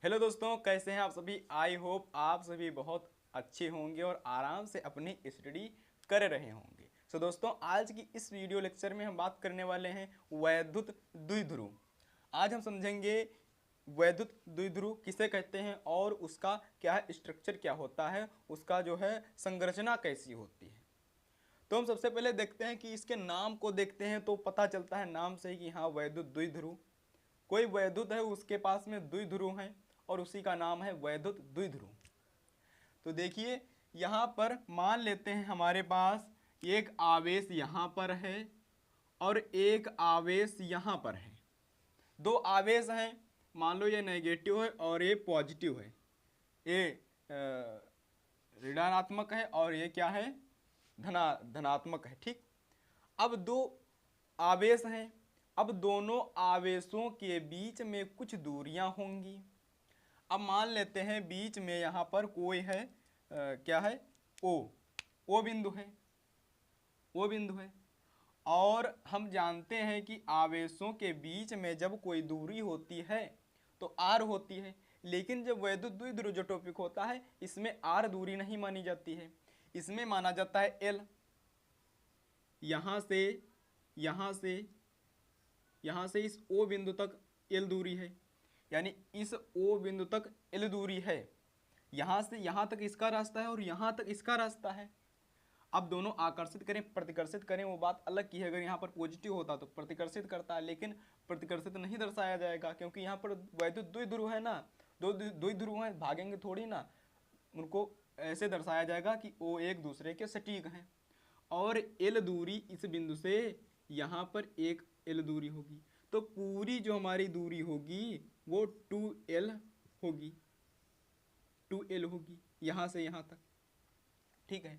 Hello दोस्तों, कैसे हैं आप सभी। आई होप आप सभी बहुत अच्छे होंगे और आराम से अपनी स्टडी कर रहे होंगे। दोस्तों, आज की इस वीडियो लेक्चर में हम बात करने वाले हैं वैद्युत द्विध्रुव। आज हम समझेंगे वैद्युत द्विध्रुव किसे कहते हैं और उसका क्या स्ट्रक्चर क्या होता है, उसका जो है संरचना कैसी होती है। तो हम सबसे पहले देखते हैं कि इसके नाम को देखते हैं तो पता चलता है नाम से ही कि हाँ वैद्युत द्विध्रुव। कोई वैद्युत है, उसके पास में द्विध्रुव है और उसी का नाम है वैद्युत द्विध्रुव। तो देखिए यहाँ पर मान लेते हैं हमारे पास एक आवेश यहाँ पर है और एक आवेश यहाँ पर है। दो आवेश हैं, मान लो ये नेगेटिव है और ये पॉजिटिव है। ये ऋणात्मक है और ये क्या है, धनात्मक है। ठीक, अब दो आवेश हैं। अब दोनों आवेशों के बीच में कुछ दूरियां होंगी। अब मान लेते हैं बीच में यहाँ पर कोई है, क्या है, ओ बिंदु है, ओ बिंदु है। और हम जानते हैं कि आवेशों के बीच में जब कोई दूरी होती है तो आर होती है, लेकिन जब वैद्युत द्विध्रुव जो टॉपिक होता है इसमें आर दूरी नहीं मानी जाती है, इसमें माना जाता है एल। यहाँ से यहाँ से यहाँ से इस ओ बिंदु तक एल दूरी है, यानी इस ओ बिंदु तक एल दूरी है। यहाँ से यहाँ तक इसका रास्ता है और यहाँ तक इसका रास्ता है। अब दोनों आकर्षित करें प्रतिकर्षित करें वो बात अलग की है। अगर यहाँ पर पॉजिटिव होता तो प्रतिकर्षित करता है, लेकिन प्रतिकर्षित नहीं दर्शाया जाएगा क्योंकि यहाँ पर वैद्युत द्विध्रुव है ना, दो द्विध्रुव हैं, भागेंगे थोड़ी ना। उनको ऐसे दर्शाया जाएगा कि वो एक दूसरे के सटीक हैं। और एल दूरी इस बिंदु से यहाँ पर एक एल दूरी होगी, तो पूरी जो हमारी दूरी होगी वो 2l होगी, 2l होगी यहाँ से यहाँ तक। ठीक है,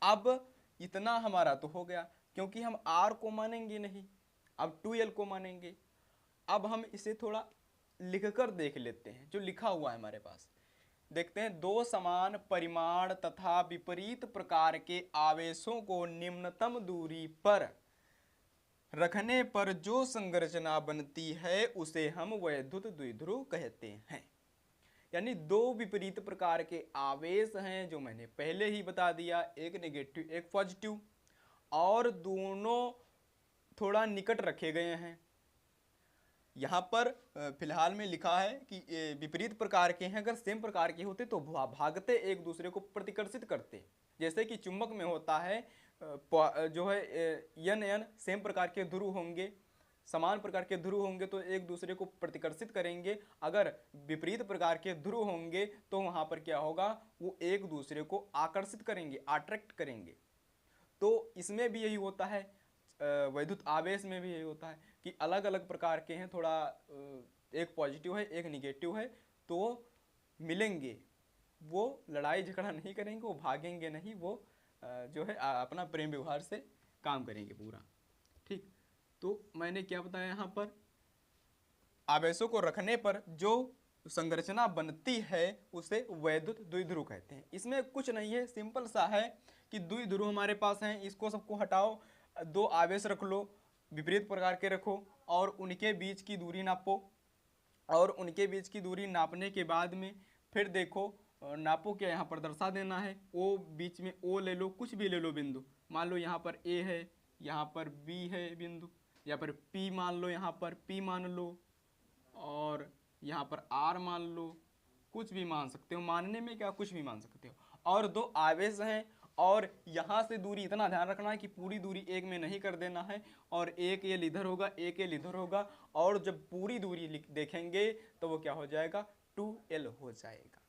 अब इतना हमारा तो हो गया क्योंकि हम r को मानेंगे नहीं, अब 2l को मानेंगे। अब हम इसे थोड़ा लिखकर देख लेते हैं जो लिखा हुआ है हमारे पास। देखते हैं, दो समान परिमाण तथा विपरीत प्रकार के आवेशों को निम्नतम दूरी पर रखने पर जो संरचना बनती है उसे हम वैद्युत द्विध्रुव कहते हैं। यानी दो विपरीत प्रकार के आवेश हैं जो मैंने पहले ही बता दिया, एक नेगेटिव एक पॉजिटिव, और दोनों थोड़ा निकट रखे गए हैं। यहाँ पर फिलहाल में लिखा है कि विपरीत प्रकार के हैं, अगर सेम प्रकार के होते तो भागते एक दूसरे को प्रतिकर्षित करते। जैसे कि चुंबक में होता है, जो है यन यन सेम प्रकार के ध्रुव होंगे, समान प्रकार के ध्रुव होंगे तो एक दूसरे को प्रतिकर्षित करेंगे। अगर विपरीत प्रकार के ध्रुव होंगे तो वहाँ पर क्या होगा, वो एक दूसरे को आकर्षित करेंगे, अट्रैक्ट करेंगे। तो इसमें भी यही होता है, वैद्युत आवेश में भी यही होता है कि अलग अलग प्रकार के हैं, थोड़ा एक पॉजिटिव है एक निगेटिव है, तो मिलेंगे, वो लड़ाई झगड़ा नहीं करेंगे, वो भागेंगे नहीं, वो जो है अपना प्रेम व्यवहार से काम करेंगे पूरा। ठीक, तो मैंने क्या बताया, यहाँ पर आवेशों को रखने पर जो संरचना बनती है उसे वैद्युत द्विध्रुव कहते हैं। इसमें कुछ नहीं है, सिंपल सा है कि द्विध्रुव हमारे पास हैं, इसको सबको हटाओ, दो आवेश रख लो, विपरीत प्रकार के रखो और उनके बीच की दूरी नापो, और उनके बीच की दूरी नापने के बाद में फिर देखो, नापो क्या यहाँ पर दर्शा देना है। ओ बीच में ओ ले लो, कुछ भी ले लो बिंदु, मान लो यहाँ पर ए है, यहाँ पर बी है बिंदु, यहाँ पर पी मान लो, यहाँ पर पी मान लो, और यहाँ पर आर मान लो, कुछ भी मान सकते हो, मानने में क्या कुछ भी मान सकते हो। और दो आवेश हैं और यहाँ से दूरी इतना ध्यान रखना है कि पूरी दूरी एक में नहीं कर देना है, और एक एल इधर होगा एक एल इधर होगा, और जब पूरी दूरी देखेंगे तो वो क्या हो जाएगा, 2l हो जाएगा।